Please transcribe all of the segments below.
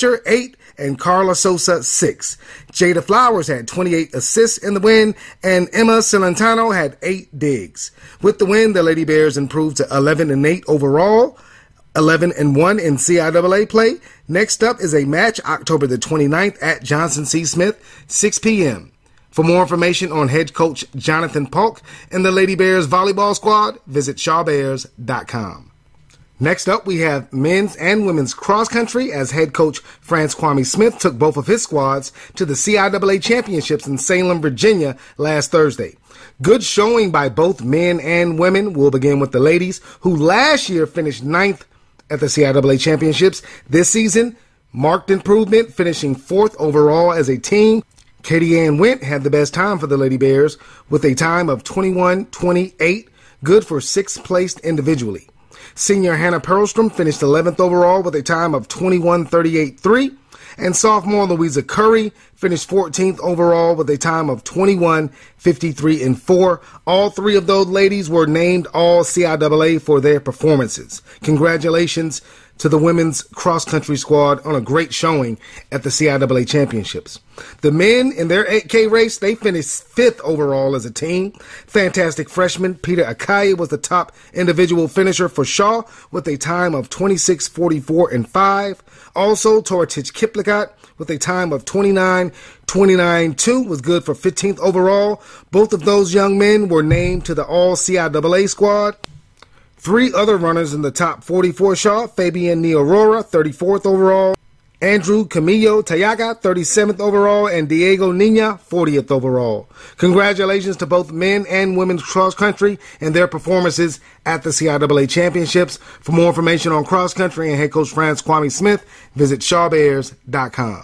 Fletcher, 8, and Carla Sosa, 6. Jada Flowers had 28 assists in the win, and Emma Celentano had 8 digs. With the win, the Lady Bears improved to 11-8 overall, 11-1 in CIAA play. Next up is a match October the 29th at Johnson C. Smith, 6 p.m. For more information on head coach Jonathan Polk and the Lady Bears volleyball squad, visit shawbears.com. Next up, we have men's and women's cross country as head coach France Kwame Smith took both of his squads to the CIAA championships in Salem, Virginia last Thursday. Good showing by both men and women. We'll begin with the ladies, who last year finished 9th at the CIAA championships. This season, marked improvement, finishing 4th overall as a team. Katie Ann Went had the best time for the Lady Bears with a time of 21-28, good for 6th placed individually. Senior Hannah Perlstrom finished 11th overall with a time of 21-38-3, and sophomore Louisa Curry finished 14th overall with a time of 21-53-4. All 3 of those ladies were named All CIAA for their performances. Congratulations to the women's cross-country squad on a great showing at the CIAA championships. The men in their 8K race, they finished 5th overall as a team. Fantastic freshman Peter Akai was the top individual finisher for Shaw with a time of 26-44-5. Also, Toratich Kiplikat with a time of 29-29-2 was good for 15th overall. Both of those young men were named to the All CIAA squad. 3 other runners in the top 44 Shaw: Fabian Niorora, 34th overall, Andrew Camillo Tayaga, 37th overall, and Diego Nina, 40th overall. Congratulations to both men and women's cross country and their performances at the CIAA championships. For more information on cross country and head coach France Kwame Smith, visit shawbears.com.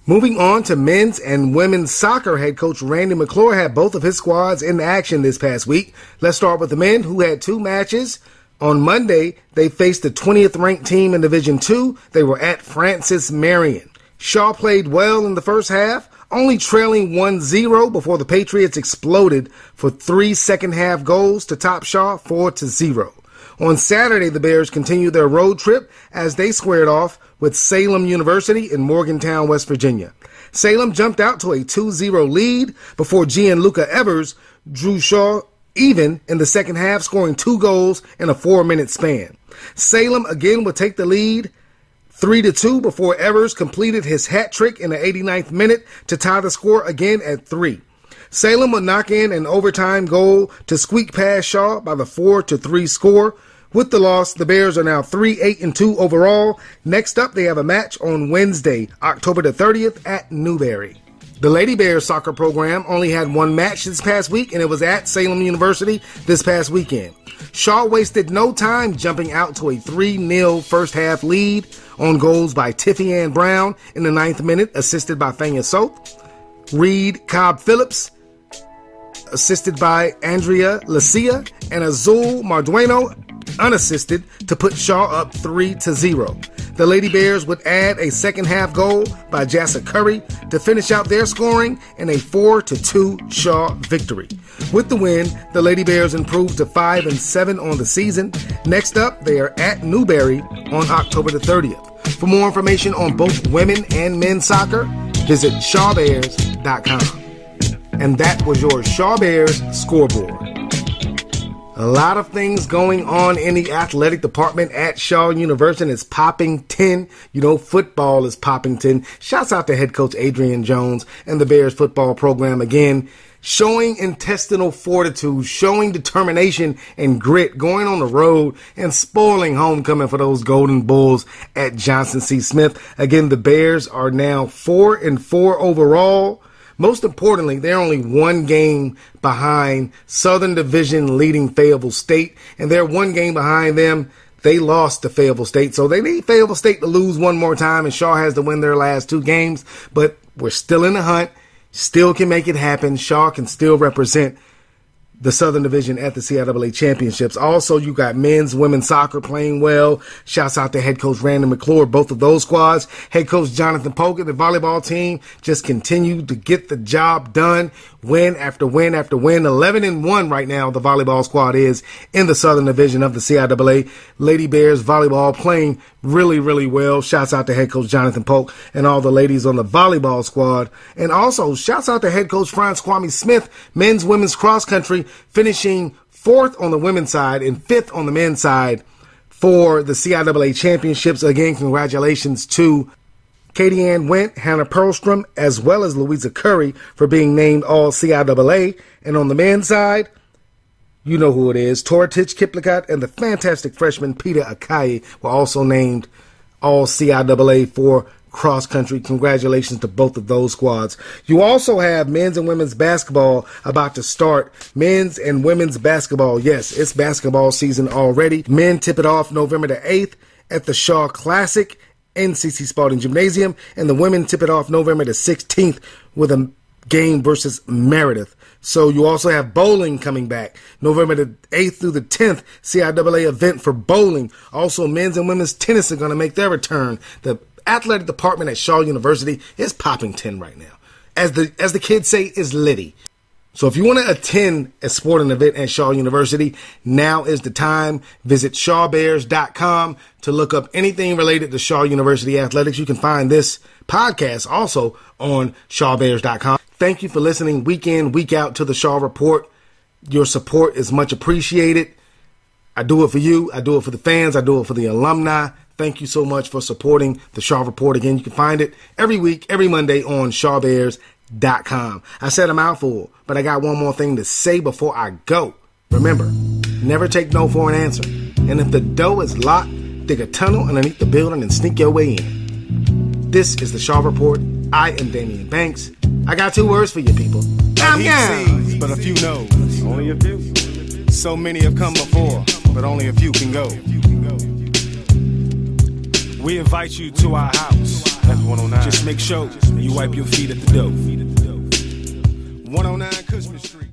Moving on to men's and women's soccer, head coach Randy McClure had both of his squads in action this past week. Let's start with the men, who had 2 matches. On Monday, they faced the 20th ranked team in Division II. They were at Francis Marion. Shaw played well in the first half, only trailing 1-0 before the Patriots exploded for 3 second-half goals to top Shaw 4-0. On Saturday, the Bears continued their road trip as they squared off with Salem University in Morgantown, West Virginia. Salem jumped out to a 2-0 lead before Gianluca Evers drew Shaw even in the second half, scoring 2 goals in a 4-minute span. Salem again would take the lead 3-2 before Evers completed his hat trick in the 89th minute to tie the score again at 3. Salem would knock in an overtime goal to squeak past Shaw by the 4-3 score. With the loss, the Bears are now 3-8-2 overall. Next up, they have a match on Wednesday, October the 30th at Newberry. The Lady Bears soccer program only had 1 match this past week, and it was at Salem University this past weekend. Shaw wasted no time jumping out to a 3-0 first-half lead on goals by Tiffy Ann Brown in the 9th minute, assisted by Thania Soth. Reed Cobb Phillips, assisted by Andrea Lucia, and Azul Mardueno, unassisted, to put Shaw up 3-0. The Lady Bears would add a second-half goal by Jassa Curry to finish out their scoring in a 4-2 Shaw victory. With the win, the Lady Bears improved to 5-7 on the season. Next up, they are at Newberry on October the 30th. For more information on both women and men's soccer, visit shawbears.com. And that was your Shaw Bears Scoreboard. A lot of things going on in the athletic department at Shaw University. It's popping 10. You know, football is popping 10. Shouts out to head coach Adrian Jones and the Bears football program again, showing intestinal fortitude, showing determination and grit, going on the road and spoiling homecoming for those Golden Bulls at Johnson C. Smith. Again, the Bears are now 4-4 overall. Most importantly, they're only 1 game behind Southern Division leading Fayetteville State, and they're 1 game behind them. They lost to Fayetteville State, so they need Fayetteville State to lose 1 more time, and Shaw has to win their last 2 games. But we're still in the hunt, still can make it happen. Shaw can still represent the Southern Division at the CIAA Championships. Also, you got men's, women's soccer playing well. Shouts out to head coach Randy McClure, both of those squads. Head coach Jonathan Polk, the volleyball team, just continue to get the job done. Win after win after win. 11-1 right now, the volleyball squad is in the Southern Division of the CIAA. Lady Bears volleyball playing really, really well. Shouts out to head coach Jonathan Polk and all the ladies on the volleyball squad. And also, shouts out to head coach Franz Kwame Smith, men's, women's cross country, finishing 4th on the women's side and 5th on the men's side for the CIAA Championships. Again, congratulations to Katie Ann Went, Hannah Perlstrom, as well as Louisa Curry for being named all CIAA. And on the men's side, you know who it is. Toratich Kiplikat and the fantastic freshman Peter Akai were also named all CIAA for cross country. Congratulations to both of those squads. You also have men's and women's basketball about to start. Men's and women's basketball. Yes, it's basketball season already. Men tip it off November the 8th at the Shaw Classic NCC Spalding Gymnasium, and the women tip it off November the 16th with a game versus Meredith. So you also have bowling coming back November the 8th through the 10th, CIAA event for bowling. Also, men's and women's tennis are going to make their return. The athletic department at Shaw University is popping 10 right now. As the kids say, is litty. So if you want to attend a sporting event at Shaw University, now is the time. Visit shawbears.com to look up anything related to Shaw University athletics. You can find this podcast also on shawbears.com. Thank you for listening week in, week out to the Shaw Report. Your support is much appreciated. I do it for you. I do it for the fans. I do it for the alumni. Thank you so much for supporting the Shaw Report. Again, you can find it every week, every Monday on shawbears.com. I said a mouthful, but I got one more thing to say before I go. Remember, never take no for an answer. And if the door is locked, dig a tunnel underneath the building and sneak your way in. This is the Shaw Report. I am Damian Banks. I got 2 words for you people. I'm sees, but a few knows. Only a few. So many have come before, but only a few can go. We invite you to our house. That's 109. Just make sure you wipe your feet at the door. 109 Cushman Street.